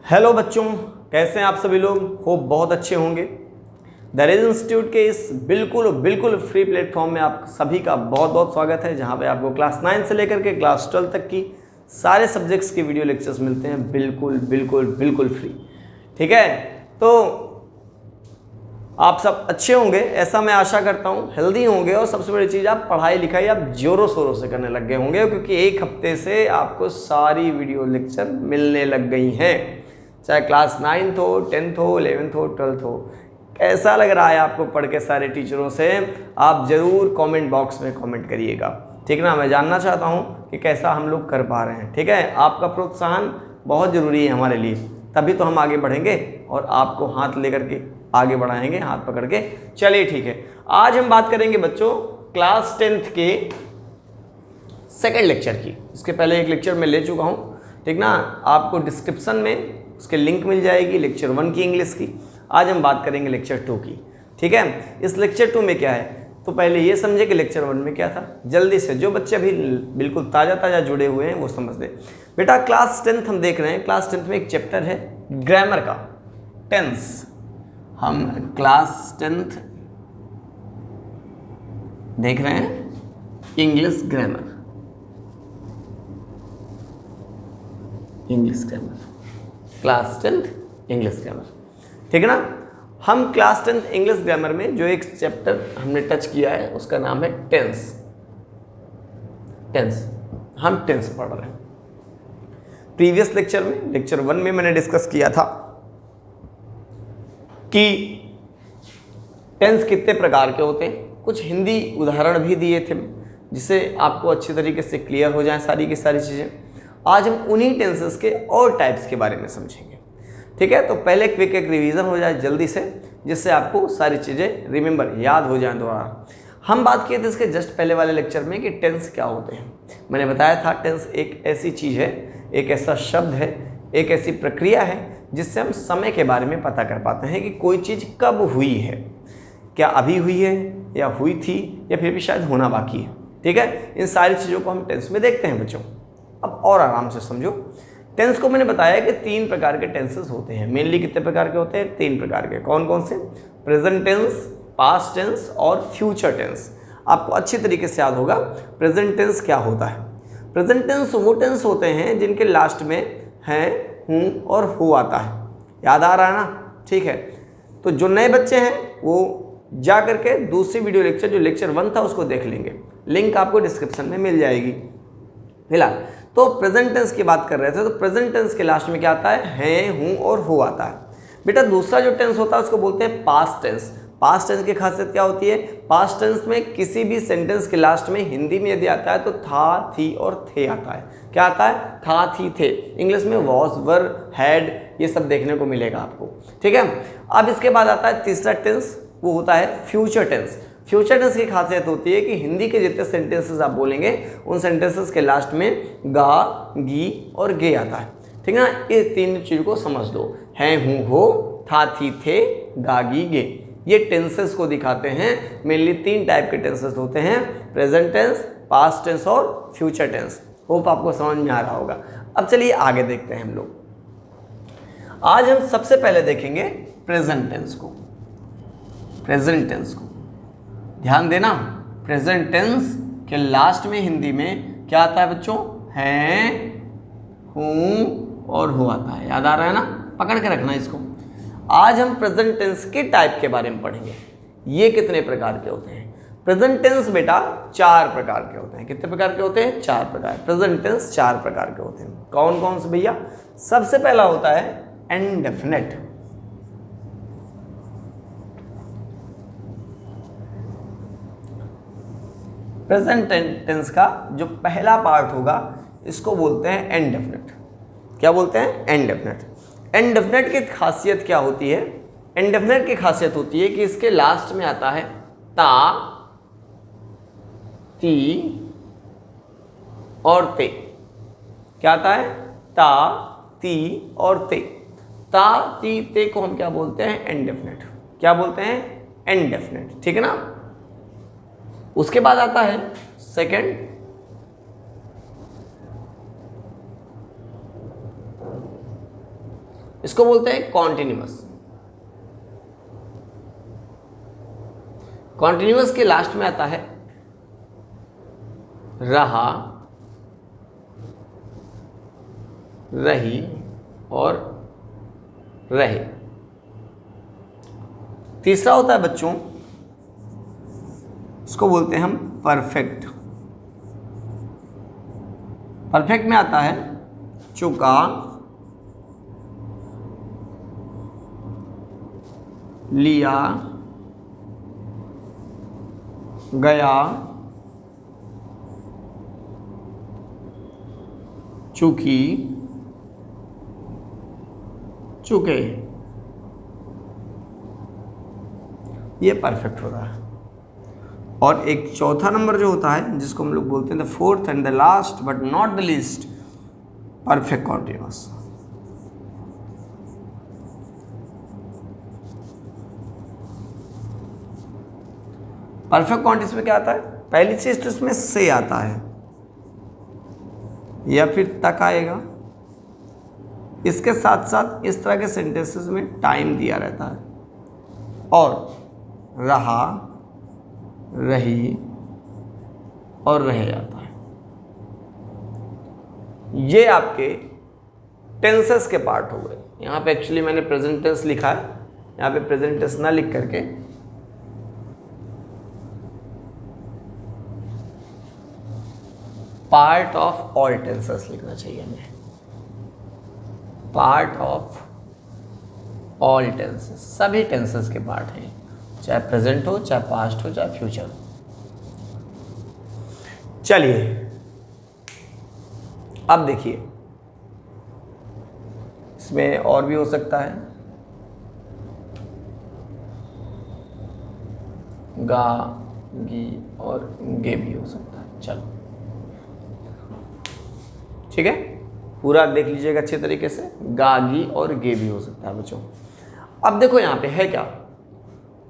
Hello बच्चों, कैसे हैं आप सभी लोग। होप बहुत अच्छे होंगे। द रेज इंस्टीट्यूट के इस बिल्कुल फ्री प्लेटफॉर्म में आप सभी का बहुत बहुत स्वागत है, जहां पे आपको क्लास 9 से लेकर के क्लास 12 तक की सारे सब्जेक्ट्स के वीडियो लेक्चर्स मिलते हैं बिल्कुल फ्री। ठीक है, तो आप सब अच्छे होंगे ऐसा मैं आशा करता हूँ, हेल्दी होंगे और सबसे बड़ी चीज़ आप पढ़ाई लिखाई आप जोरों शोरों से करने लग गए होंगे, क्योंकि एक हफ्ते से आपको सारी वीडियो लेक्चर मिलने लग गई हैं। चाहे क्लास 9 हो, 10th हो, 11th हो, 12th हो। कैसा लग रहा है आपको पढ़ के सारे टीचरों से, आप ज़रूर कमेंट बॉक्स में कमेंट करिएगा। ठीक ना, मैं जानना चाहता हूँ कि कैसा हम लोग कर पा रहे हैं। ठीक है, आपका प्रोत्साहन बहुत ज़रूरी है हमारे लिए, तभी तो हम आगे बढ़ेंगे और आपको हाथ लेकर के आगे बढ़ाएंगे, हाथ पकड़ के। चलिए ठीक है, आज हम बात करेंगे बच्चों क्लास 10th के सेकंड लेक्चर की। इसके पहले एक लेक्चर मैं ले चुका हूँ, ठीक ना, आपको डिस्क्रिप्शन में उसके लिंक मिल जाएगी लेक्चर 1 की इंग्लिश की। आज हम बात करेंगे लेक्चर 2 की। ठीक है, इस लेक्चर 2 में क्या है, तो पहले ये समझे कि लेक्चर 1 में क्या था। जल्दी से जो बच्चे अभी बिल्कुल ताज़ा जुड़े हुए हैं वो समझ दें। बेटा क्लास 10th हम देख रहे हैं, क्लास 10th में एक चैप्टर है ग्रामर का, टेंस। हम क्लास 10th देख रहे हैं English grammar, class 10th English grammar. ठीक है ना, हम क्लास 10th इंग्लिश ग्रामर में जो एक चैप्टर हमने टच किया है उसका नाम है टेंस। हम टेंस पढ़ रहे हैं। प्रीवियस लेक्चर में, लेक्चर 1 में मैंने डिस्कस किया था कि टेंस कितने प्रकार के होते हैं। कुछ हिंदी उदाहरण भी दिए थे जिससे आपको अच्छी तरीके से क्लियर हो जाए सारी की सारी चीज़ें। आज हम उन्हीं टेंसेस के और टाइप्स के बारे में समझेंगे। ठीक है, तो पहले क्विक एक रिवीजन हो जाए जल्दी से, जिससे आपको सारी चीज़ें रिमेंबर याद हो जाएं दोबारा। हम बात किए थे इसके जस्ट पहले वाले लेक्चर में कि टेंस क्या होते हैं। मैंने बताया था टेंस एक ऐसी चीज़ है, एक ऐसा शब्द है, एक ऐसी प्रक्रिया है जिससे हम समय के बारे में पता कर पाते हैं कि कोई चीज़ कब हुई है, क्या अभी हुई है या हुई थी या फिर भी शायद होना बाकी है। ठीक है, इन सारी चीज़ों को हम टेंस में देखते हैं बच्चों। अब और आराम से समझो, टेंस को मैंने बताया कि 3 प्रकार के टेंसेस होते हैं। मेनली कितने प्रकार के होते हैं? 3 प्रकार के। कौन कौन से? प्रेजेंट टेंस, पास्ट टेंस और फ्यूचर टेंस। आपको अच्छी तरीके से याद होगा प्रेजेंट टेंस क्या होता है। प्रेजेंट टेंस वो टेंस होते हैं जिनके लास्ट में हैं, हूँ और हो आता है। याद आ रहा है ना? ठीक है, तो जो नए बच्चे हैं वो जा करके दूसरी वीडियो लेक्चर जो लेक्चर 1 था उसको देख लेंगे, लिंक आपको डिस्क्रिप्शन में मिल जाएगी। फिलहाल तो प्रेजेंट टेंस की बात कर रहे थे, तो प्रेजेंट टेंस के लास्ट में क्या आता है, हूँ और हो आता है। बेटा दूसरा जो टेंस होता है उसको बोलते हैं पास्ट टेंस। पास्ट टेंस की खासियत क्या होती है? पास्ट टेंस में किसी भी सेंटेंस के लास्ट में हिंदी में यदि आता है तो था, थी और थे आता है। क्या आता है? था, थी, थे। इंग्लिश में वॉज, वर, हैड, ये सब देखने को मिलेगा आपको। ठीक है, अब इसके बाद आता है तीसरा टेंस, वो होता है फ्यूचर टेंस। फ्यूचर टेंस की खासियत होती है कि हिंदी के जितने सेंटेंसेस आप बोलेंगे उन सेंटेंसेस के लास्ट में गा, गी और गे आता है। ठीक है ना, ये 3 चीज़ को समझ लो, हैं, हूँ, हो, था, थी, थे, गा, गी, गे। ये टेंसेस को दिखाते हैं। मेनली 3 टाइप के टेंसेस होते हैं, प्रेजेंट टेंस, पास्ट टेंस और फ्यूचर टेंस। होप आपको समझ में आ रहा होगा। अब चलिए आगे देखते हैं हम लोग। आज हम सबसे पहले देखेंगे प्रेजेंट टेंस को। प्रेजेंट टेंस को ध्यान देना, प्रेजेंट टेंस के लास्ट में हिंदी में क्या आता है बच्चों? हैं, हूँ और हो आता है। याद आ रहा है ना? पकड़ के रखना इसको। आज हम प्रेजेंट टेंस के टाइप के बारे में पढ़ेंगे। ये कितने प्रकार के होते हैं? प्रेजेंट टेंस बेटा 4 प्रकार के होते हैं। कितने प्रकार के होते हैं? 4 प्रकार। प्रेजेंट टेंस 4 प्रकार के होते हैं। कौन कौन से भैया? सबसे पहला होता है इंडेफिनिट। प्रेजेंट टेंस का जो पहला पार्ट होगा इसको बोलते हैं इंडेफिनिट। क्या बोलते हैं? इंडेफिनिट। इंडेफिनिट की खासियत क्या होती है? इंडेफिनिट की खासियत होती है कि इसके लास्ट में आता है ता, ती और ते। क्या आता है? ता, ती और ते। ता, ती, ते को हम क्या बोलते हैं? इंडेफिनिट। क्या बोलते हैं? इंडेफिनिट। ठीक है ना। उसके बाद आता है सेकंड इसको बोलते हैं कॉन्टिन्यूअस। कॉन्टिन्यूअस के लास्ट में आता है रहा, रही और रहे। तीसरा होता है बच्चों, इसको बोलते हैं हम परफेक्ट। परफेक्ट में आता है चुका, लिया, गया, चुकी, चुके। ये परफेक्ट होता है। और एक चौथा नंबर जो होता है जिसको हम लोग बोलते हैं the fourth and the last but not the least, perfect continuous. Perfect continuous में क्या आता है? पहली चीज तो इसमें से आता है या फिर तक आएगा। इसके साथ साथ इस तरह के सेंटेंसेस में टाइम दिया रहता है और रहा, रही और रह जाता है। ये आपके टेंसेस के पार्ट हो गए। यहाँ पे एक्चुअली मैंने प्रेजेंट टेंस लिखा है, यहाँ पे प्रेजेंट टेंस ना लिख करके पार्ट ऑफ ऑल टेंसेस लिखना चाहिए हमें। पार्ट ऑफ ऑल टेंसेस, सभी टेंसेस के पार्ट हैं, चाहे प्रेजेंट हो, चाहे पास्ट हो, चाहे फ्यूचर हो। चलिए अब देखिए, इसमें और भी हो सकता है, गा, गी और गे भी हो सकता है। चलो ठीक है, पूरा देख लीजिएगा अच्छे तरीके से। गागी और गे भी हो सकता है बच्चों। अब देखो यहाँ पे है क्या,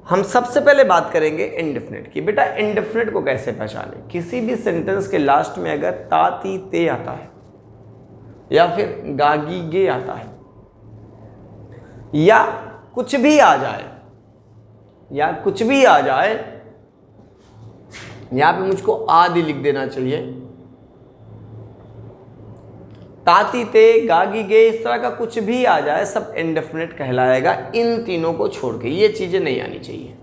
हम सबसे पहले बात करेंगे इंडेफिनिट की। बेटा इंडेफिनिट को कैसे पहचाने? किसी भी सेंटेंस के लास्ट में अगर ता, ती, ते आता है या फिर गागी, गे आता है या कुछ भी आ जाए, या कुछ भी आ जाए, यहाँ पे मुझको आदि लिख देना चाहिए। ताती, ते, गागी, गे, इस तरह का कुछ भी आ जाए सब इंडेफिनिट कहलाएगा, इन तीनों को छोड़ के। ये चीजें नहीं आनी चाहिए।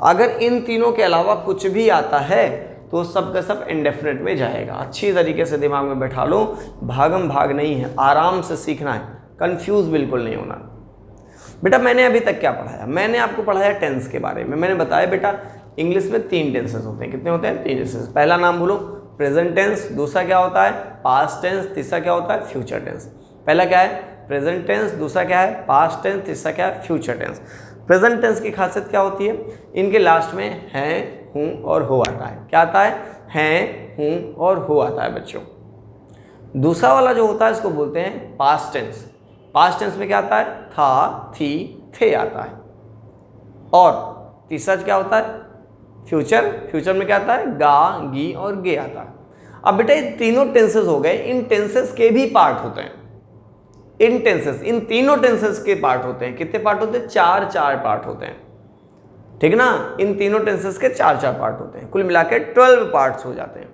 अगर इन तीनों के अलावा कुछ भी आता है तो सब का सब इंडेफिनिट में जाएगा। अच्छी तरीके से दिमाग में बैठा लो, भागम भाग नहीं है, आराम से सीखना है, कंफ्यूज बिल्कुल नहीं होना। बेटा मैंने अभी तक क्या पढ़ाया? मैंने आपको पढ़ाया टेंस के बारे में। मैंने बताया बेटा इंग्लिश में 3 टेंसेस होते हैं। कितने होते हैं? 3 टेंसेस। पहला नाम बोलो प्रेजेंट टेंस, दूसरा क्या होता है पास्ट टेंस, तीसरा क्या होता है फ्यूचर टेंस। पहला क्या है प्रेजेंट टेंस, दूसरा क्या है पास्ट टेंस, तीसरा क्या है फ्यूचर टेंस। प्रेजेंट टेंस की खासियत क्या होती है? इनके लास्ट में हैं, हूँ और हो आता है। क्या आता है? हैं, हूँ और हो आता है बच्चों। दूसरा वाला जो होता है इसको बोलते हैं पास्ट टेंस। पास्ट टेंस में क्या आता है? था, थी, थे आता है। और तीसरा क्या होता है? फ्यूचर। फ्यूचर में क्या आता है? गा, गी और गे आता है। अब बेटा ये तीनों टेंसेस हो गए, इन टेंसेस के भी पार्ट होते हैं। इन टेंसेस, इन तीनों टेंसेस के पार्ट होते हैं। कितने पार्ट होते हैं? 4 पार्ट होते हैं, ठीक ना। इन तीनों टेंसेस के 4 पार्ट होते हैं। कुल मिलाकर 12 पार्ट्स हो जाते हैं।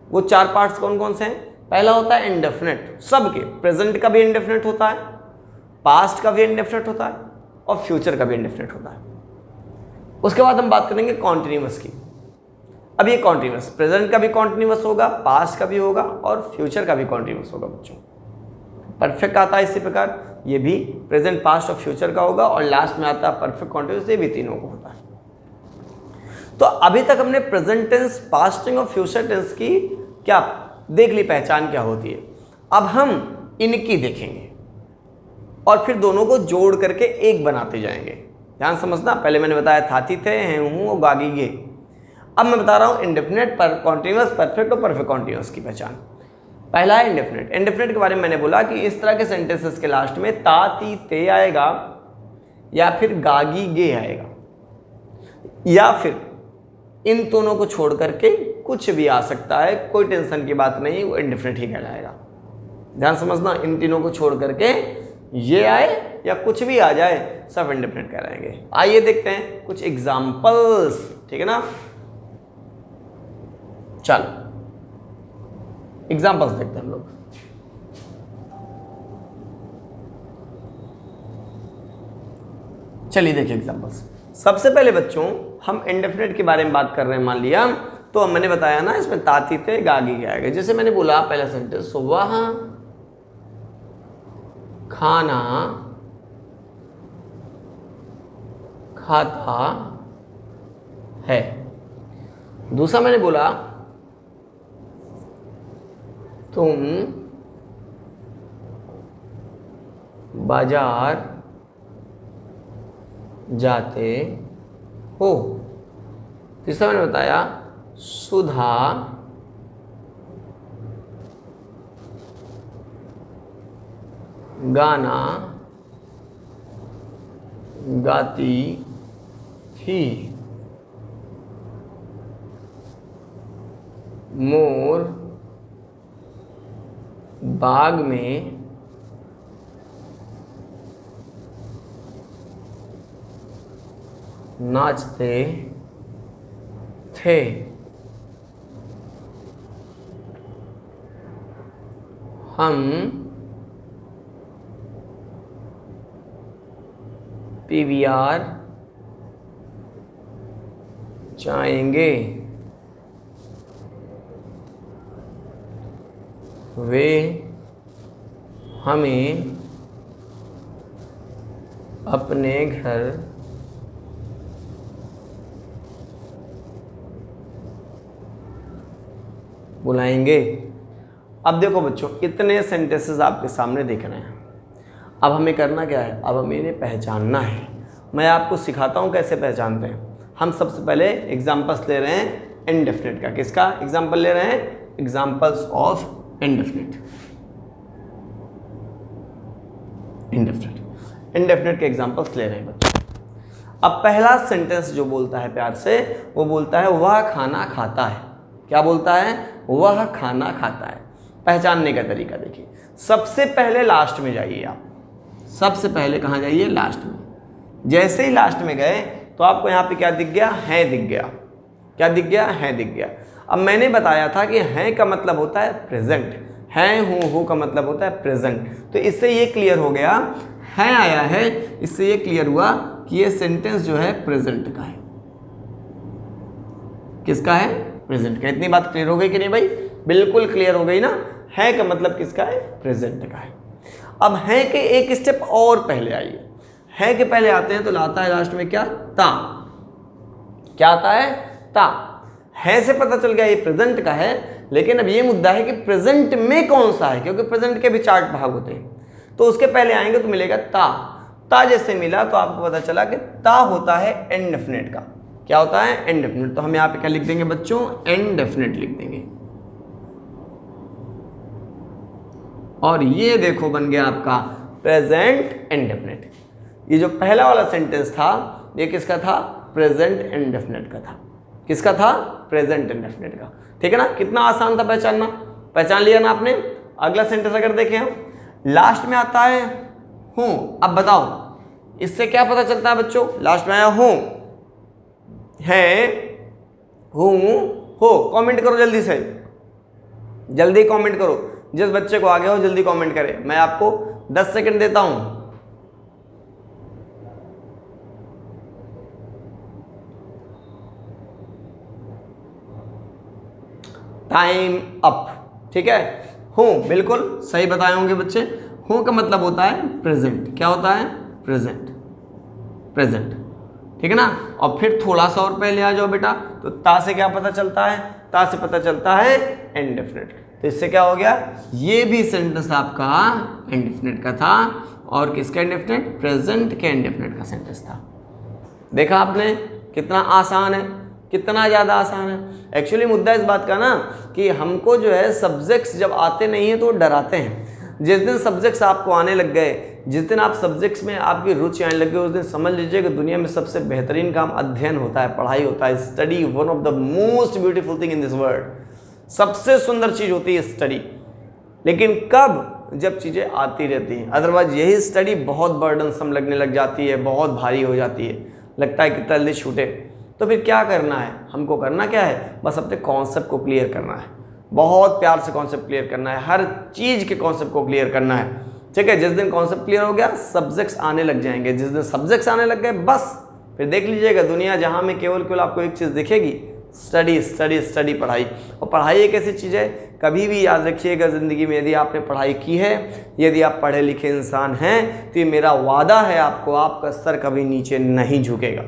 वो 4 पार्ट्स कौन कौन से हैं? पहला होता है इंडेफिनिट, सबके। प्रेजेंट का भी इंडेफिनिट होता है, पास्ट का भी इंडेफिनिट होता है और फ्यूचर का भी इंडेफिनिट होता है। उसके बाद हम बात करेंगे कॉन्टिन्यूअस की। अब ये कॉन्टिन्यूअस प्रेजेंट का भी कॉन्टिन्यूअस होगा, पास्ट का भी होगा और फ्यूचर का भी कॉन्टिन्यूअस होगा बच्चों। परफेक्ट आता है इसी प्रकार, ये भी प्रेजेंट, पास्ट और फ्यूचर का होगा। और लास्ट में आता है परफेक्ट कॉन्टिन्यूअस, ये भी तीनों को होता है। तो अभी तक हमने प्रेजेंट टेंस, पास्ट टेंस और फ्यूचर टेंस की क्या देख ली, पहचान क्या होती है। अब हम इनकी देखेंगे और फिर दोनों को जोड़ करके एक बनाते जाएंगे। ध्यान समझना, पहले मैंने बताया था, थी, थे, हैं, हूँ और गागी, गे। अब मैं बता रहा हूँ इंडेफिनिट, पर कॉन्टिन्यूअस, परफेक्ट और परफेक्ट कॉन्टिन्यूअस की पहचान। पहला है इंडेफिनिट। इंडेफिनिट के बारे में मैंने बोला कि इस तरह के सेंटेंसेस के लास्ट में ता, ती, ते आएगा या फिर गागी, गे आएगा, या फिर इन दोनों को छोड़ करके कुछ भी आ सकता है। कोई टेंशन की बात नहीं, वो इंडेफिनिट ही कहलाएगा। ध्यान समझना, इन तीनों को छोड़ करके ये आए या कुछ भी आ जाए सब इंडेफिनिट कहलाएंगे। आइए देखते हैं कुछ एग्जाम्पल्स, ठीक है ना। चलो एग्जाम्पल्स देखते हैं हम लोग। चलिए देखिए एग्जाम्पल्स। सबसे पहले बच्चों हम इंडेफिनिट के बारे में बात कर रहे हैं। मान लिया तो मैंने बताया ना इसमें ताती थे गागी क्या आएगा। जैसे मैंने बोला पहला सेंटेंस, वह खाना खाता है। दूसरा मैंने बोला तुम बाजार जाते हो। तीसरा मैंने बताया सुधा गाना गाती थी। मोर बाग में नाचते थे। हम पीवीआर जाएंगे। वे हमें अपने घर बुलाएंगे। अब देखो बच्चों इतने सेंटेंसेस आपके सामने दिख रहे हैं। अब हमें करना क्या है, अब हमें इन्हें पहचानना है। मैं आपको सिखाता हूँ कैसे पहचानते हैं। हम सबसे पहले एग्जाम्पल्स ले रहे हैं इनडेफिनिट का। किसका एग्जाम्पल ले रहे हैं? Examples of indefinite. इनडेफिनिट के एग्जाम्पल्स ले रहे हैं बच्चों। अब पहला सेंटेंस जो बोलता है प्यार से, वो बोलता है वह खाना खाता है। क्या बोलता है? वह खाना खाता है। पहचानने का तरीका देखिए, सबसे पहले लास्ट में जाइए आप। सबसे पहले कहाँ जाइए? लास्ट में। जैसे ही लास्ट में गए तो आपको यहाँ पे क्या दिख गया? है दिख गया। क्या दिख गया? है दिख गया। अब मैंने बताया था कि हैं का मतलब होता है प्रेजेंट, हैं हूँ का मतलब होता है प्रेजेंट। तो इससे ये क्लियर हो गया, है आया है, इससे ये क्लियर हुआ कि ये सेंटेंस जो है प्रेजेंट का है। किसका है? प्रेजेंट का। इतनी बात क्लियर हो गई कि नहीं भाई? बिल्कुल क्लियर हो गई ना। है का मतलब किसका है? प्रेजेंट का है। अब है के एक स्टेप और पहले आइए। है के पहले आते हैं तो लाता है लास्ट में क्या? ता। क्या आता है? ता। है से पता चल गया ये प्रेजेंट का है, लेकिन अब ये मुद्दा है कि प्रेजेंट में कौन सा है, क्योंकि प्रेजेंट के भी 4 भाग होते हैं। तो उसके पहले आएंगे तो मिलेगा ता। ता जैसे मिला तो आपको पता चला कि ता होता है इनडेफिनिट का। क्या होता है? इनडेफिनिट। तो हम यहाँ पे क्या लिख देंगे बच्चों? इनडेफिनिट लिख देंगे। और ये देखो बन गया आपका प्रेजेंट इनडेफिनिट। ये जो पहला वाला सेंटेंस था ये किसका था? प्रेजेंट इनडेफिनिट का था। किसका था? प्रेजेंट इनडेफिनिट का। ठीक है ना? कितना आसान था पहचानना। पहचान लिया ना आपने। अगला सेंटेंस अगर देखें हम, लास्ट में आता है हूँ। अब बताओ इससे क्या पता चलता है बच्चों? लास्ट में आया हूँ, है, हूँ, हो। कमेंट करो जल्दी से, जल्दी कमेंट करो। जिस बच्चे को आगे हो जल्दी कमेंट करे। मैं आपको 10 सेकंड देता हूं। Time up. ठीक है? हूं बिल्कुल सही बताए होंगे बच्चे। हूं का मतलब होता है प्रेजेंट। क्या होता है? प्रेजेंट। प्रेजेंट। ठीक है ना? और फिर थोड़ा सा और पहले आ जाओ बेटा। तो ता से क्या पता चलता है? ता से पता चलता है इनडेफिनिट। तो इससे क्या हो गया? ये भी सेंटेंस आपका इनडेफिनिट का था। और किसका इनडेफिनिट? प्रेजेंट के इनडेफिनिट का सेंटेंस था। देखा आपने कितना आसान है, कितना ज़्यादा आसान है। एक्चुअली मुद्दा इस बात का ना कि हमको जो है सब्जेक्ट्स जब आते नहीं हैं तो डराते हैं। जिस दिन सब्जेक्ट्स आपको आने लग गए, जिस दिन आप सब्जेक्ट्स में आपकी रुचि आने लग गई, उस दिन समझ लीजिए कि दुनिया में सबसे बेहतरीन काम अध्ययन होता है, पढ़ाई होता है। Study one of the most beautiful thing in this world. सबसे सुंदर चीज़ होती है स्टडी। लेकिन कब? जब चीज़ें आती रहती हैं। अदरवाइज यही स्टडी बहुत बर्डनसम लगने लग जाती है, बहुत भारी हो जाती है, लगता है कितना जल्दी छूटे। तो फिर क्या करना है हमको? करना क्या है? बस अपने कॉन्सेप्ट को क्लियर करना है, बहुत प्यार से कॉन्सेप्ट क्लियर करना है, हर चीज़ के कॉन्सेप्ट को क्लियर करना है। ठीक है, जिस दिन कॉन्सेप्ट क्लियर हो गया सब्जेक्ट्स आने लग जाएंगे। जिस दिन सब्जेक्ट्स आने लग गए बस फिर देख लीजिएगा दुनिया जहाँ में केवल आपको एक चीज़ दिखेगी, स्टडी स्टडी स्टडी, पढ़ाई। और पढ़ाई एक ऐसी चीज़ है, कभी भी याद रखिएगा ज़िंदगी में, यदि आपने पढ़ाई की है, यदि आप पढ़े लिखे इंसान हैं, तो ये मेरा वादा है आपको, आपका सर कभी नीचे नहीं झुकेगा।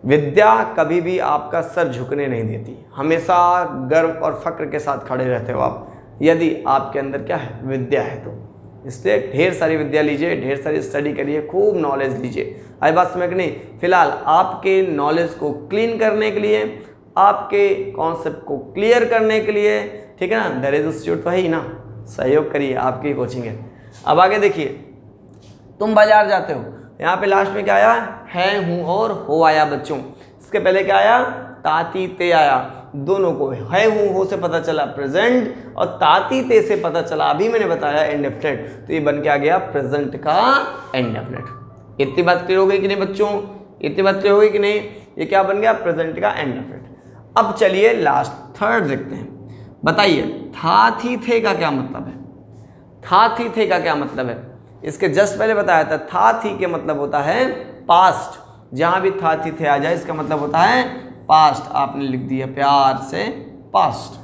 विद्या कभी भी आपका सर झुकने नहीं देती, हमेशा गर्व और फक्र के साथ खड़े रहते हो आप, यदि आपके अंदर क्या है? विद्या है। तो इसलिए ढेर सारी विद्या लीजिए, ढेर सारी स्टडी करिए, खूब नॉलेज लीजिए। आई बात समझ में नहीं? फिलहाल आपके नॉलेज को क्लीन करने के लिए, आपके कॉन्सेप्ट को क्लियर करने के लिए, ठीक है ना, दरेज इंस्टीट्यूट तो है ही ना, सहयोग करिए, आपकी कोचिंग है। अब आगे देखिए, तुम बाजार जाते हो, यहाँ पे लास्ट में क्या आया? है, हूँ और हो आया बच्चों। इसके पहले क्या आया? ताती ते आया। दोनों को है, हूँ, हो से पता चला प्रेजेंट, और ताती ते से पता चला, अभी मैंने बताया, इंडेफिनिट। तो ये बन के आ गया प्रेजेंट का इंडेफिनिट। इतनी बात क्लियर हो गई कि नहीं बच्चों? इतनी बात क्लियर हो गई कि नहीं? ये क्या बन गया? प्रेजेंट का इंडेफिनिट। अब चलिए लास्ट थर्ड देखते हैं। बताइए था थी थे का क्या मतलब है? था थी थे का क्या मतलब है? इसके जस्ट पहले बताया था थी के मतलब होता है पास्ट। जहां भी था थी थे आ जाए इसका मतलब होता है पास्ट। आपने लिख दिया प्यार से पास्ट।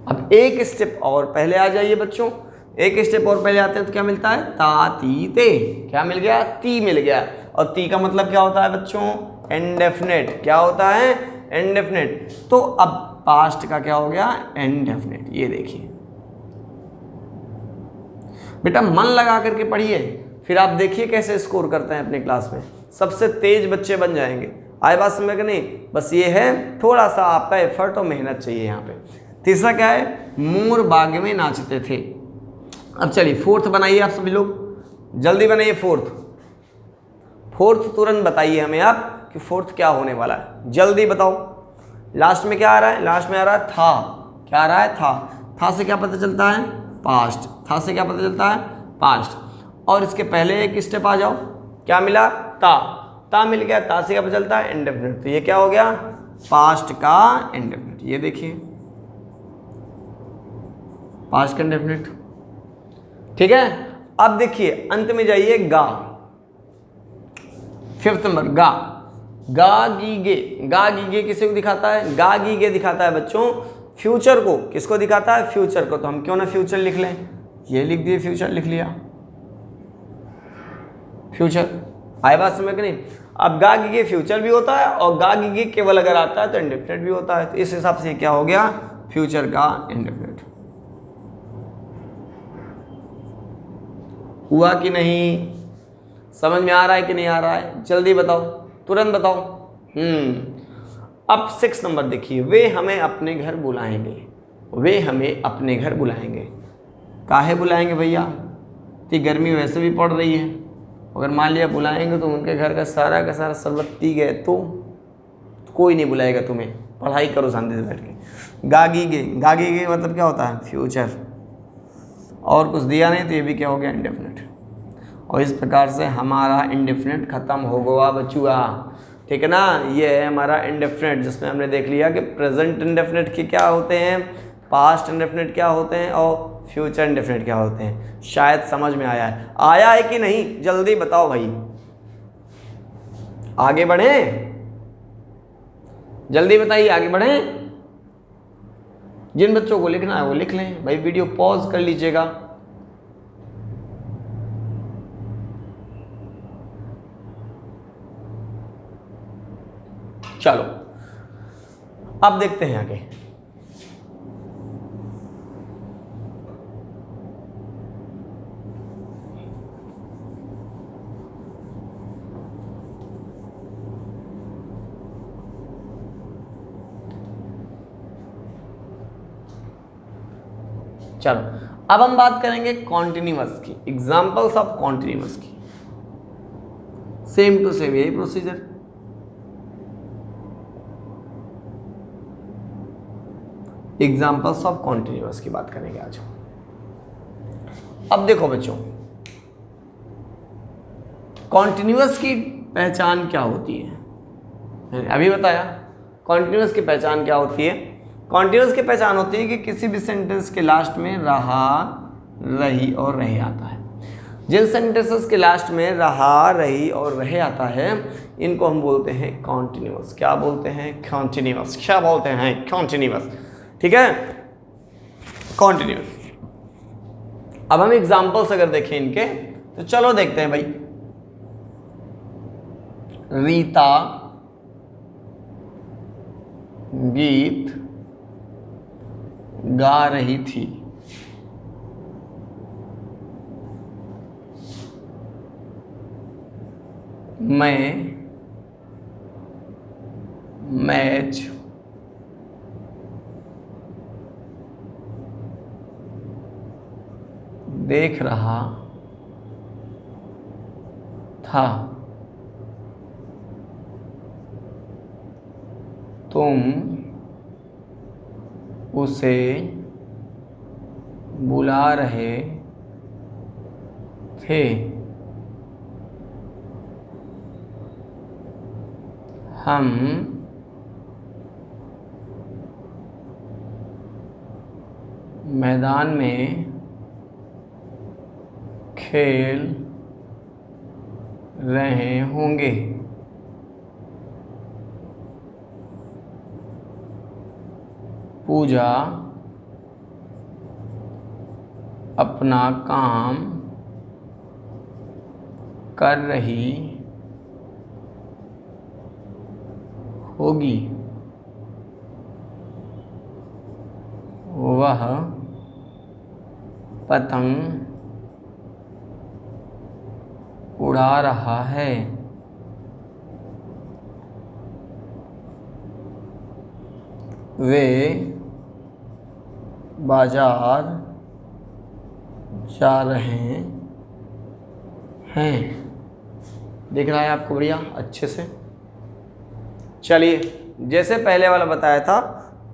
अब एक स्टेप और पहले आ जाइए बच्चों, एक स्टेप और पहले आते हैं तो क्या मिलता है? ता ती ते। क्या मिल गया? ती मिल गया। और ती का मतलब क्या होता है बच्चों? इंडेफिनिट। क्या होता है? इंडेफिनिट। तो अब पास्ट का क्या हो गया? इंडेफिनिट। ये देखिए बेटा, मन लगा करके पढ़िए, फिर आप देखिए कैसे स्कोर करते हैं अपनी क्लास में, सबसे तेज बच्चे बन जाएंगे। आए बात समझ में नहीं? बस ये है, थोड़ा सा आपका एफर्ट और मेहनत चाहिए यहाँ पे। तीसरा क्या है? मोर बाग में नाचते थे। अब चलिए फोर्थ बनाइए आप सभी लोग, जल्दी बनाइए फोर्थ। फोर्थ तुरंत बताइए हमें आप कि फोर्थ क्या होने वाला है, जल्दी बताओ। लास्ट में क्या आ रहा है? लास्ट में आ रहा है था। क्या आ रहा है? था से क्या पता चलता है? पास्ट। था से क्या पता चलता है? पास्ट। और इसके पहले एक स्टेप आ जाओ, क्या मिला? ता मिल गया। ता से क्या पता चलता है? इंडेफिनिट। तो ये क्या हो गया? पास्ट का इंडेफिनिट। ये देखिए पास्ट का इंडेफिनिट। ठीक है, अब देखिए अंत में जाइए, गा। फिफ्थ नंबर गा। गा गी गे। गा गी गे किसे को दिखाता है? गा गी गे दिखाता है बच्चों फ्यूचर को। किसको दिखाता है? फ्यूचर को। तो हम क्यों ना फ्यूचर लिख लें, ये लिख दिए, फ्यूचर लिख लिया, फ्यूचर। आए बात समझ में नहीं? अब गा गी गे फ्यूचर भी होता है, और गा गी गे केवल अगर आता है तो इंडेफिनिट भी होता है। तो इस हिसाब से क्या हो गया? फ्यूचर का इंडेफिनिट। हुआ कि नहीं? समझ में आ रहा है कि नहीं आ रहा है? जल्दी बताओ, तुरंत बताओ। अब 6 नंबर देखिए, वे हमें अपने घर बुलाएंगे। वे हमें अपने घर बुलाएंगे। काहे बुलाएंगे भैया? तो गर्मी वैसे भी पड़ रही है, अगर मान लिया बुलाएंगे तो उनके घर का सारा शरबत पी गए तो कोई नहीं बुलाएगा तुम्हें, पढ़ाई करो शांति से बैठ के। गागी गे। गागी गे मतलब क्या होता है? फ्यूचर। और कुछ दिया नहीं तो ये भी क्या हो गया? इंडेफिनिट। और इस प्रकार से हमारा इंडेफिनिट खत्म हो गया बचुआ। ठीक है ना? ये है हमारा इंडेफिनिट, जिसमें हमने देख लिया कि प्रेजेंट इंडेफिनिट के क्या होते हैं, पास्ट इंडेफिनिट क्या होते हैं, और फ्यूचर इंडेफिनिट क्या होते हैं। शायद समझ में आया है। आया है कि नहीं? जल्दी बताओ भाई, आगे बढ़ें, जल्दी बताइए, आगे बढ़ें। जिन बच्चों को लिखना है वो लिख लें भाई, वीडियो पॉज कर लीजिएगा। चलो अब देखते हैं आगे। चलो अब हम बात करेंगे कॉन्टिन्यूअस की, एग्जांपल्स ऑफ कॉन्टिन्यूअस की। सेम टू सेम यही प्रोसीजर। एग्जांपल्स ऑफ कॉन्टिन्यूअस की बात करेंगे आज। अब देखो बच्चों, कॉन्टिन्यूअस की पहचान क्या होती है, मैंने अभी बताया। कॉन्टिन्यूअस की पहचान क्या होती है? कॉन्टिन्यूअस की पहचान होती है कि किसी भी सेंटेंस के लास्ट में रहा, रही और रहे आता है। जिन सेंटेंसेस के लास्ट में रहा, रही और रहे आता है, इनको हम बोलते हैं कॉन्टिन्यूअस। क्या बोलते हैं? कॉन्टिन्यूअस। क्या बोलते हैं? कॉन्टिन्यूअस। ठीक है, कॉन्टिन्यूअस। अब हम एग्जाम्पल्स अगर देखें इनके, तो चलो देखते हैं भाई। रीता गीत गा रही थी। मैं मैच देख रहा था। तुम उसे बुला रहे थे। हम मैदान में खेल रहे होंगे। पूजा अपना काम कर रही होगी। वह पतंग उड़ा रहा है। वे बाजार जा रहे हैं। दिख रहा है आपको बढ़िया अच्छे से? चलिए, जैसे पहले वाला बताया था,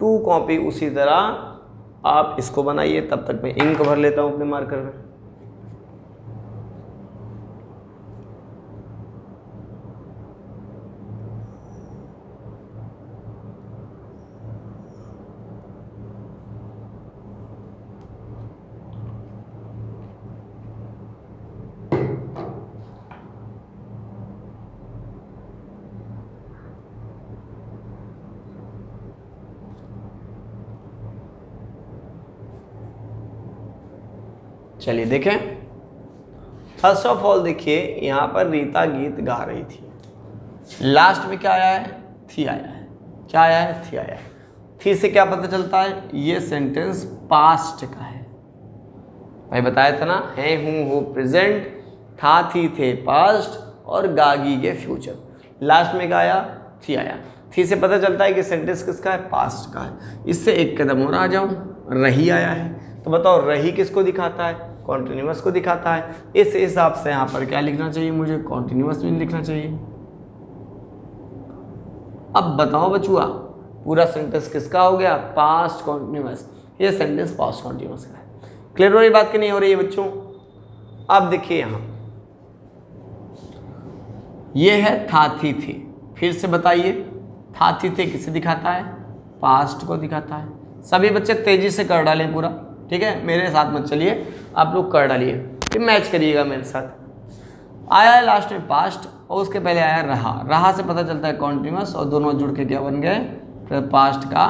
टू कॉपी, उसी तरह आप इसको बनाइए। तब तक मैं इंक भर लेता हूँ अपने मार्कर में। चलिए देखें, फर्स्ट ऑफ ऑल देखिए, यहाँ पर रीता गीत गा रही थी। लास्ट में क्या आया है? थी आया है। क्या आया है? थी आया है। थी से क्या पता चलता है? ये सेंटेंस पास्ट का है। भाई बताया था ना, है, हूँ, हो प्रेजेंट, था, थी, थे पास्ट और गागी के फ्यूचर। लास्ट में क्या आया? थी आया। थी से पता चलता है कि सेंटेंस किसका है? पास्ट का है। इससे एक कदम और आ जाऊँ, रही आया है। तो बताओ, रही किसको दिखाता है? कॉन्टिन्यूअस को दिखाता है। इस हिसाब से यहाँ पर क्या लिखना चाहिए मुझे? कॉन्टिन्यूअस में लिखना चाहिए। अब बताओ बचुआ, पूरा सेंटेंस किसका हो गया? Past continuous. ये सेंटेंस पास्ट कॉन्टिन्यूअस का है। क्लियर हो रही बात कि नहीं हो रही है बच्चों? अब देखिए यहाँ, ये है था, थी, थी। फिर से बताइए, था, थी, थे किसे दिखाता है? पास्ट को दिखाता है। सभी बच्चे तेजी से कर डालें पूरा, ठीक है? मेरे साथ मत चलिए, आप लोग कर डालिए, फिर मैच करिएगा मेरे साथ। आया है लास्ट में पास्ट और उसके पहले आया रहा। रहा से पता चलता है कॉन्टिन्यूअस, और दोनों जुड़ के क्या बन गए? फिर पास्ट का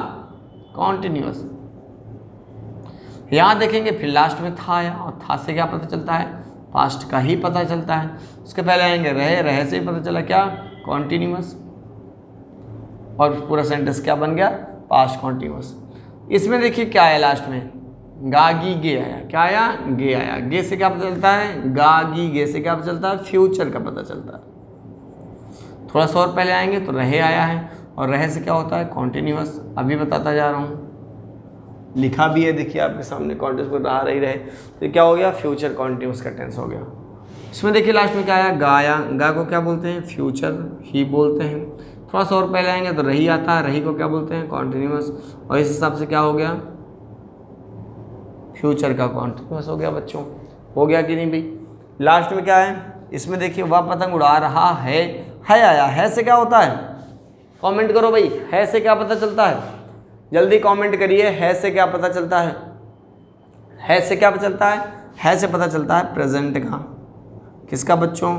कॉन्टिन्यूअस। यहाँ देखेंगे फिर लास्ट में था आया, और था से क्या पता चलता है? पास्ट का ही पता चलता है। उसके पहले आएंगे रहे, रहे से ही पता चला क्या? कॉन्टिन्यूअस। और पूरा सेंटेंस क्या बन गया? Past continuous. इसमें देखिए क्या आया लास्ट में? गागी गे आया। क्या आया? गे आया। गे से क्या पता चलता है? गागी गे से क्या पता चलता है? फ्यूचर का पता चलता है। थोड़ा सा और पहले आएंगे तो रहे आया है, और रहे से क्या होता है? कॉन्टिन्यूअस। अभी बताता जा रहा हूँ, लिखा भी है देखिए आपके सामने, कॉन्टिन्यूअस को रहा रही रहे, तो क्या हो गया? फ्यूचर कॉन्टिन्यूअस का टेंस हो गया। इसमें देखिए लास्ट में क्या आया? गाया। गा को क्या बोलते हैं? फ्यूचर ही बोलते हैं। थोड़ा सा और पहले आएंगे तो रही आता है, रही को क्या बोलते हैं? कॉन्टिन्यूअस। और इस हिसाब से क्या हो गया? फ्यूचर का कॉन्टिन्यूअस हो गया बच्चों। हो गया कि नहीं भाई। लास्ट में क्या है, इसमें देखिए वह पतंग उड़ा रहा है आया, है से क्या होता है, कमेंट करो भाई, है से क्या पता चलता है, जल्दी कमेंट करिए, है से क्या पता चलता है से क्या पता चलता है से पता चलता है प्रेजेंट का, किसका बच्चों,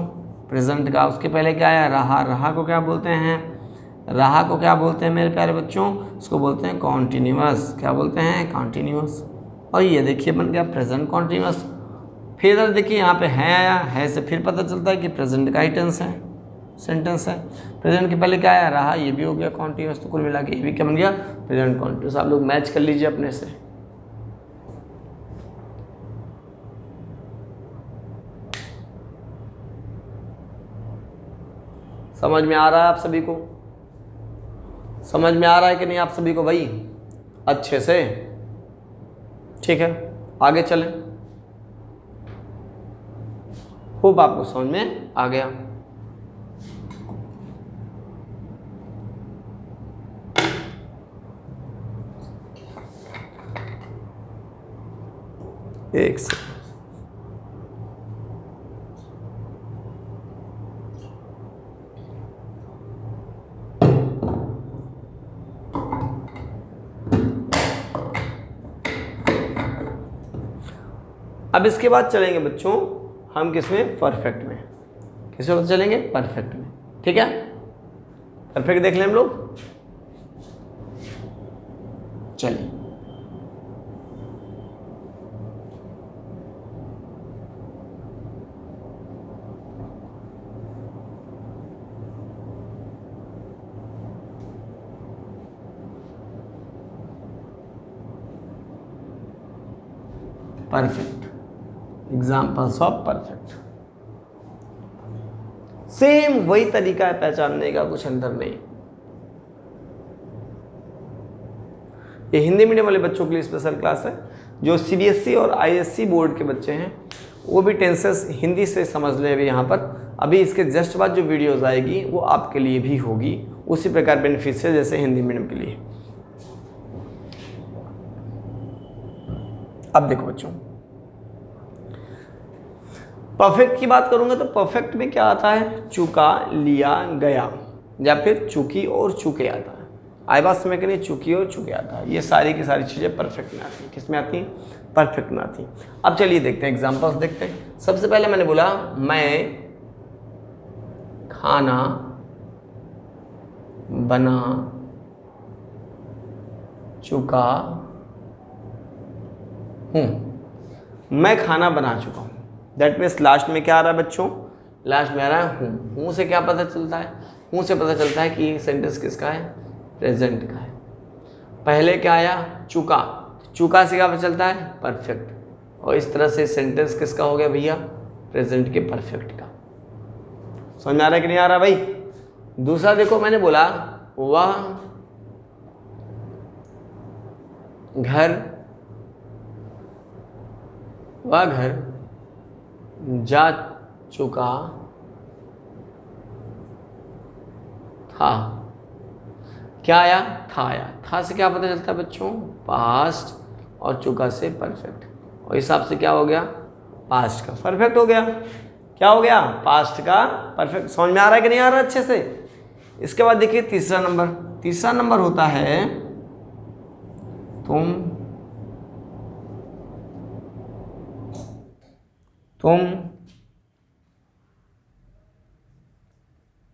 प्रेजेंट का। उसके पहले क्या है, रहा को क्या बोलते हैं, रहा को क्या बोलते हैं मेरे प्यारे बच्चों, उसको बोलते हैं कॉन्टिन्यूअस, क्या बोलते हैं, कॉन्टिन्यूअस। और ये देखिए बन गया प्रेजेंट कॉन्टिन्यूअस। फिर इधर देखिए यहाँ पे है आया, है से फिर पता चलता है कि प्रेजेंट का ही टेंस है, सेंटेंस है। प्रेजेंट के पहले क्या आया, रहा, ये भी हो गया कॉन्टिन्यूअस, तो कुल मिला के ये भी क्या बन गया, प्रेजेंट कॉन्टिन्यूअस। आप लोग मैच कर लीजिए अपने से। समझ में आ रहा है आप सभी को, समझ में आ रहा है कि नहीं आप सभी को भाई, अच्छे से, ठीक है आगे चलें। होप आपको समझ में आ गया। एक से अब इसके बाद चलेंगे बच्चों हम किसमें, परफेक्ट में। किसमें चलेंगे, परफेक्ट में, ठीक है। परफेक्ट देख लें हम लोग, चलिए। Perfect, examples of perfect. Same वही तरीका है पहचानने का, कुछ अंतर नहीं। ये हिंदी मीडियम वाले बच्चों के लिए स्पेशल क्लास है। जो सीबीएसई और आईएससी बोर्ड के बच्चे हैं वो भी टेंसेस हिंदी से समझ ले अभी यहाँ पर। अभी इसके जस्ट बाद जो वीडियोस आएगी वो आपके लिए भी होगी, उसी प्रकार बेनिफिट्स है जैसे हिंदी मीडियम के लिए। अब देखो बच्चों, परफेक्ट की बात करूंगा तो परफेक्ट में क्या आता है, चुका, लिया, गया, या फिर चुकी और चुके आता है। आई बात समझ के नहीं, चुकी और चुके आता है। ये सारी की सारी चीज़ें परफेक्ट में आती हैं। किस में आती हैं, परफेक्ट में आती हैं। अब चलिए देखते हैं, एग्जांपल्स देखते हैं। सबसे पहले मैंने बोला मैं खाना बना चुका हूँ। मैं खाना बना चुका हूँ, दैट मीन्स लास्ट में क्या आ रहा है बच्चों, लास्ट में आ रहा है हूँ। हूँ से क्या पता चलता है, हूँ से पता चलता है कि ये सेंटेंस किसका है, प्रेजेंट का है। पहले क्या आया, चुका, चुका से क्या पता चलता है, परफेक्ट। और इस तरह से सेंटेंस किसका हो गया भैया, प्रेजेंट के परफेक्ट का। समझ में आ रहा है कि नहीं आ रहा भाई। दूसरा देखो, मैंने बोला वह घर जा चुका था। क्या आया, था आया। था से क्या पता चलता है बच्चों, पास्ट, और चुका से परफेक्ट। और हिसाब से क्या हो गया, पास्ट का परफेक्ट हो गया। क्या हो गया, पास्ट का परफेक्ट। समझ में आ रहा है कि नहीं आ रहा अच्छे से। इसके बाद देखिए तीसरा नंबर होता है तुम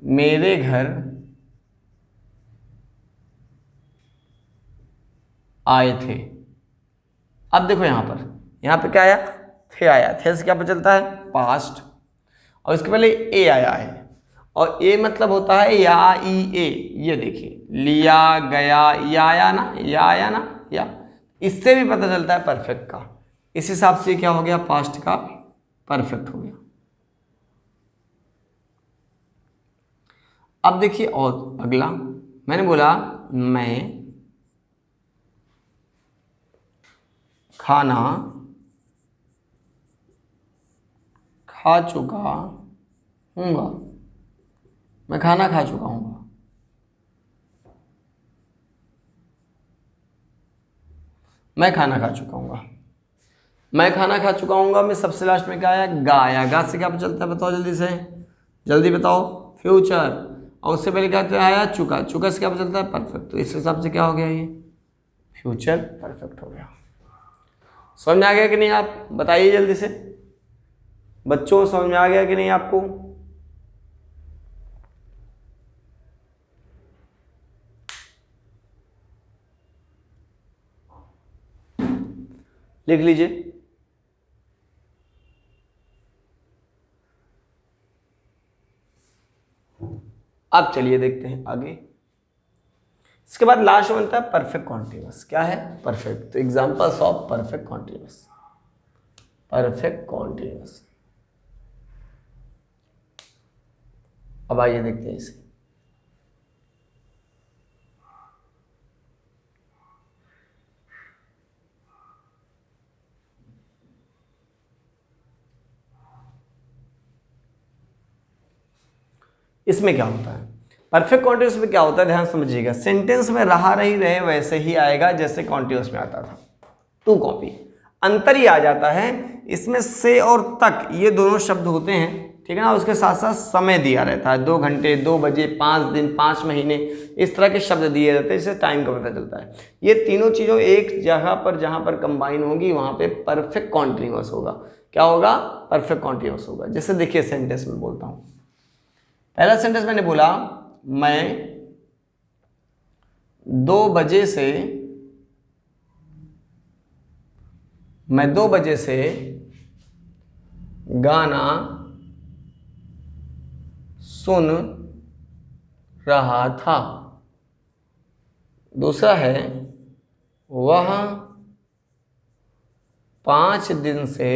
मेरे घर आए थे। अब देखो यहाँ पे क्या आया, थे आया। थे से क्या पता चलता है, पास्ट, और इसके पहले ए आया है। और ए मतलब होता है या, ई, ए। ये देखिए लिया, गया, या आया ना, या। इससे भी पता चलता है परफेक्ट का। इस हिसाब से क्या हो गया, पास्ट का परफेक्ट हो गया। अब देखिए और अगला, मैंने बोला मैं खाना खा चुका हूँगा। मैं खाना खा चुका हूँगा। मैं खाना खा चुका हूँगा। मैं खाना खा चुका हूँगा में सबसे लास्ट में क्या आया, गा आया। गा से क्या चलता है बताओ जल्दी से, जल्दी बताओ, फ्यूचर। और उससे पहले क्या आया, चुका। चुका से क्या चलता है, परफेक्ट। तो इस हिसाब से क्या हो गया, ये फ्यूचर परफेक्ट हो गया। समझ में आ गया कि नहीं, आप बताइए जल्दी से बच्चों, समझ में आ गया कि नहीं आपको? लिख लीजिए। अब चलिए देखते हैं आगे। इसके बाद लास्ट बनता है परफेक्ट कॉन्टिन्यूअस। क्या है, परफेक्ट। तो examples of perfect continuous, perfect continuous. अब आइए देखते हैं इसे। इसमें क्या होता है, परफेक्ट कॉन्टिन्यूअस में क्या होता है, ध्यान समझिएगा। सेंटेंस में रहा रही रहे वैसे ही आएगा जैसे कॉन्टिन्यूअस में आता था, टू कॉपी। अंतर ही आ जाता है, इसमें से और तक ये दोनों शब्द होते हैं, ठीक है ना। उसके साथ साथ समय दिया रहता है, 2 घंटे, 2 बजे, 5 दिन, 5 महीने, इस तरह के शब्द दिए जाते हैं, इससे टाइम का पता चलता है। ये तीनों चीज़ों एक जगह पर जहाँ पर कंबाइन होंगी वहाँ पे परफेक्ट कॉन्टिन्यूअस होगा। क्या होगा, परफेक्ट कॉन्टिन्यूअस होगा। जैसे देखिए सेंटेंस में बोलता हूँ, पहला सेंटेंस मैंने बोला, मैं 2 बजे से, मैं 2 बजे से गाना सुन रहा था। दूसरा है, वह 5 दिन से,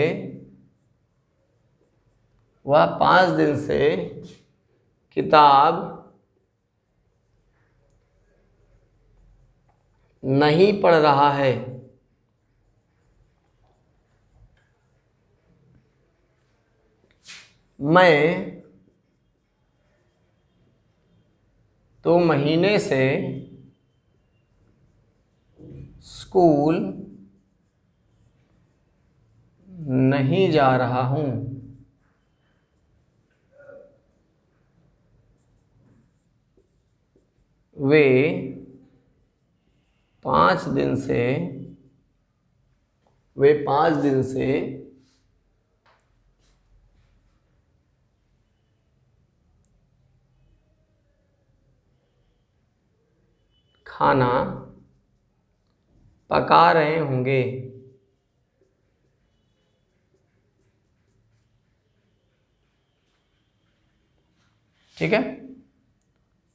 वह 5 दिन से किताब नहीं पढ़ रहा है। मैं 2 महीने से स्कूल नहीं जा रहा हूँ। वे 5 दिन से, वे 5 दिन से खाना पका रहे होंगे। ठीक है,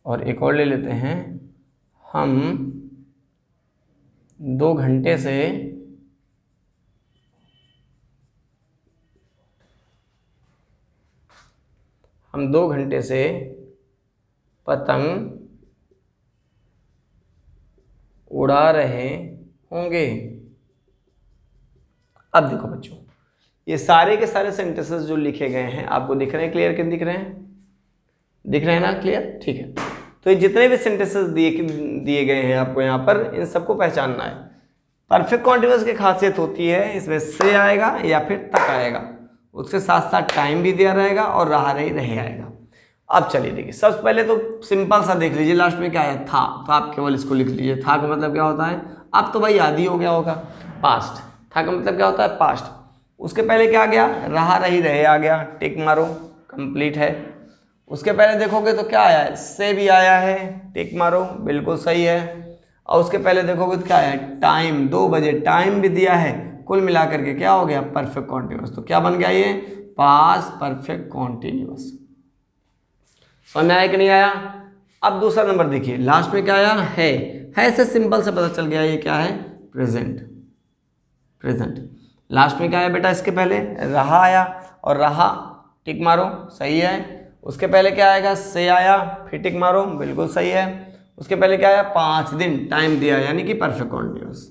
और एक और ले लेते हैं, हम 2 घंटे से हम 2 घंटे से पतंग उड़ा रहे होंगे। अब देखो बच्चों, ये सारे के सारे सेंटेंसेस जो लिखे गए हैं आपको दिख रहे हैं, क्लियर कि दिख रहे हैं, दिख रहे हैं ना, क्लियर, ठीक है। तो ये जितने भी सेंटेंसेस दिए गए हैं आपको यहाँ पर, इन सबको पहचानना है। परफेक्ट कॉन्टिन्यूअस की खासियत होती है, इसमें से आएगा या फिर तक आएगा, उसके साथ साथ टाइम भी दिया रहेगा और रहा रही रहे आएगा। अब चलिए देखिए, सबसे पहले तो सिंपल सा देख लीजिए, लास्ट में क्या आया, था। तो आप केवल इसको लिख लीजिए, था का मतलब क्या होता है, अब तो भाई याद ही हो गया होगा, पास्ट। था का मतलब क्या होता है, पास्ट। उसके पहले क्या आ गया, रहा रही रहे आ गया, टिक मारो, कंप्लीट है। उसके पहले देखोगे तो क्या आया है, से भी आया है, टिक मारो, बिल्कुल सही है। और उसके पहले देखोगे तो क्या आया है, टाइम, 2 बजे, टाइम भी दिया है। कुल मिलाकर के क्या हो गया, परफेक्ट कॉन्टिन्यूअस। तो क्या बन गया ये, पास्ट परफेक्ट कॉन्टिन्यूअस। समझ में आया कि नहीं आया? अब दूसरा नंबर देखिए, लास्ट में क्या आया, है से सिंपल से पता चल गया ये क्या है, प्रेजेंट। प्रेजेंट लास्ट में क्या आया बेटा, इसके पहले रहा आया, और रहा टिक मारो, सही है। उसके पहले क्या आएगा, से आया, फिर टिक मारो, बिल्कुल सही है। उसके पहले क्या आया, 5 दिन, टाइम दिया, यानी कि परफेक्ट कॉन्टिन्यूअस,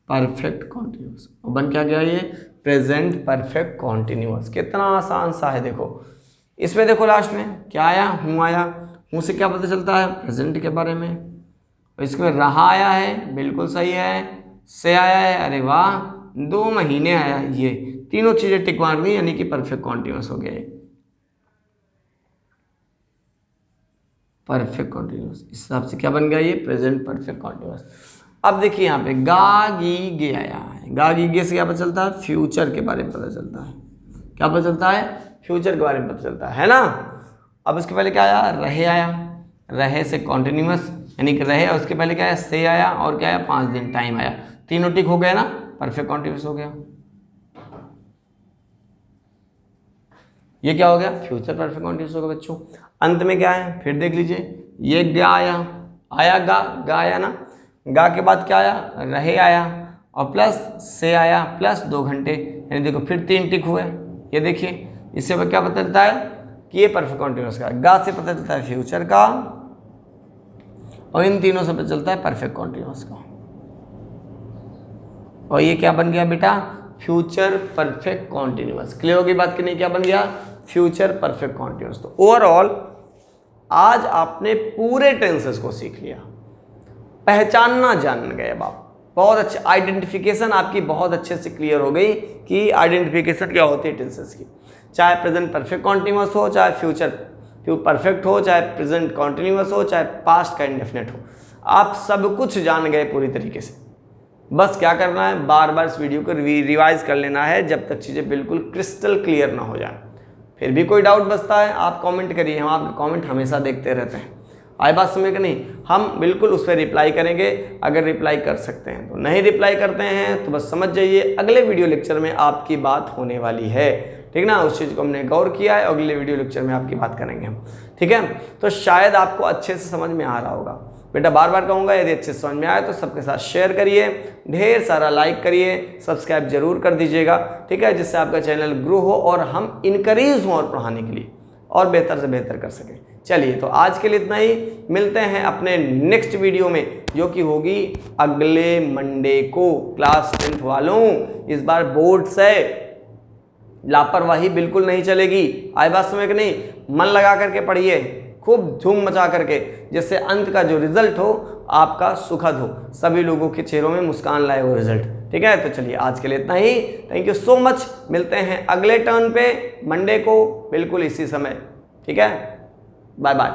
परफेक्ट कॉन्टिन्यूअस। और बन क्या गया ये, प्रेजेंट परफेक्ट कॉन्टिन्यूअस। कितना आसान सा है, देखो इसमें देखो लास्ट में क्या आया, हूँ आया। हूँ से क्या पता चलता है, प्रेजेंट के बारे में। इसमें रहा आया है, बिल्कुल सही है। से आया है, अरे वाह, 2 महीने आया, ये तीनों चीजें टिक मार दी, यानी कि परफेक्ट कॉन्टिन्यूस हो गया ये। परफेक्ट कॉन्टिन्यूस इस हिसाब से क्या बन गया ये प्रेजेंट परफेक्ट कॉन्टिन्यूस। अब देखिए यहाँ पे गा गी गे आया है, गा गी गे से क्या पता चलता है, फ्यूचर के बारे में पता चलता है। क्या पता चलता है, फ्यूचर के बारे में पता चलता है ना। अब उसके पहले क्या आया, रहे आया, रहे से कॉन्टिन्यूस यानी कि रहे, और उसके पहले क्या आया, से आया, और क्या आया, 5 दिन टाइम आया, तीनों टिक हो गया ना, परफेक्ट कॉन्टिन्यूस हो गया। ये क्या हो गया, फ्यूचर परफेक्ट कॉन्टिन्यूस होगा बच्चों। अंत में क्या है, फिर देख लीजिए, ये गा आया, आया गा, गा आया ना, गा के बाद क्या आया, रहे आया, और प्लस से आया, प्लस 2 घंटे, यानी देखो फिर 3 टिक हुए। ये देखिए इससे क्या पता चलता है कि ये परफेक्ट कॉन्टिन्यूस का, गा से पता चलता है फ्यूचर का, और इन तीनों से पता चलता है परफेक्ट कॉन्टिन्यूस का। और ये क्या बन गया बेटा, फ्यूचर परफेक्ट कॉन्टिन्यूस। क्लियर होगी बात कि नहीं, क्या बन गया, फ्यूचर परफेक्ट कॉन्टिन्यूस। तो ओवरऑल आज आपने पूरे टेंसेस को सीख लिया, पहचानना जान गए अब आप, बहुत अच्छे, आइडेंटिफिकेशन आपकी बहुत अच्छे से क्लियर हो गई कि आइडेंटिफिकेशन क्या होती है टेंसेस की, चाहे प्रेजेंट परफेक्ट कॉन्टिन्यूस हो, चाहे फ्यूचर परफेक्ट हो, चाहे प्रेजेंट कॉन्टिन्यूस हो, चाहे पास्ट का इंडेफिनिट हो, आप सब कुछ जान गए पूरी तरीके से। बस क्या करना है, बार बार इस वीडियो को रिवाइज कर लेना है जब तक चीज़ें बिल्कुल क्रिस्टल क्लियर ना हो जाए। फिर भी कोई डाउट बचता है आप कमेंट करिए, हम आपके कमेंट हमेशा देखते रहते हैं। आई बात समझ कि नहीं, हम बिल्कुल उस पर रिप्लाई करेंगे अगर रिप्लाई कर सकते हैं तो, नहीं रिप्लाई करते हैं तो बस समझ जाइए अगले वीडियो लेक्चर में आपकी बात होने वाली है, ठीक ना। उस चीज़ को हमने गौर किया है, अगले वीडियो लेक्चर में आपकी बात करेंगे हम, ठीक है। तो शायद आपको अच्छे से समझ में आ रहा होगा। बेटा बार बार कहूँगा, यदि अच्छे से समझ में आए तो सबके साथ शेयर करिए, ढेर सारा लाइक करिए, सब्सक्राइब जरूर कर दीजिएगा, ठीक है, जिससे आपका चैनल ग्रो हो और हम इनकरेज हों और पढ़ाने के लिए और बेहतर से बेहतर कर सकें। चलिए तो आज के लिए इतना ही, मिलते हैं अपने नेक्स्ट वीडियो में जो कि होगी अगले मंडे को। क्लास 10th वालों इस बार बोर्ड से लापरवाही बिल्कुल नहीं चलेगी, आई बात समझ कि नहीं, मन लगा करके पढ़िए, खूब धूम मचा करके, जिससे अंत का जो रिजल्ट हो आपका सुखद हो, सभी लोगों के चेहरों में मुस्कान लाए वो रिजल्ट, ठीक है। तो चलिए आज के लिए इतना ही, थैंक यू सो मच, मिलते हैं अगले टर्न पे मंडे को बिल्कुल इसी समय, ठीक है, बाय बाय।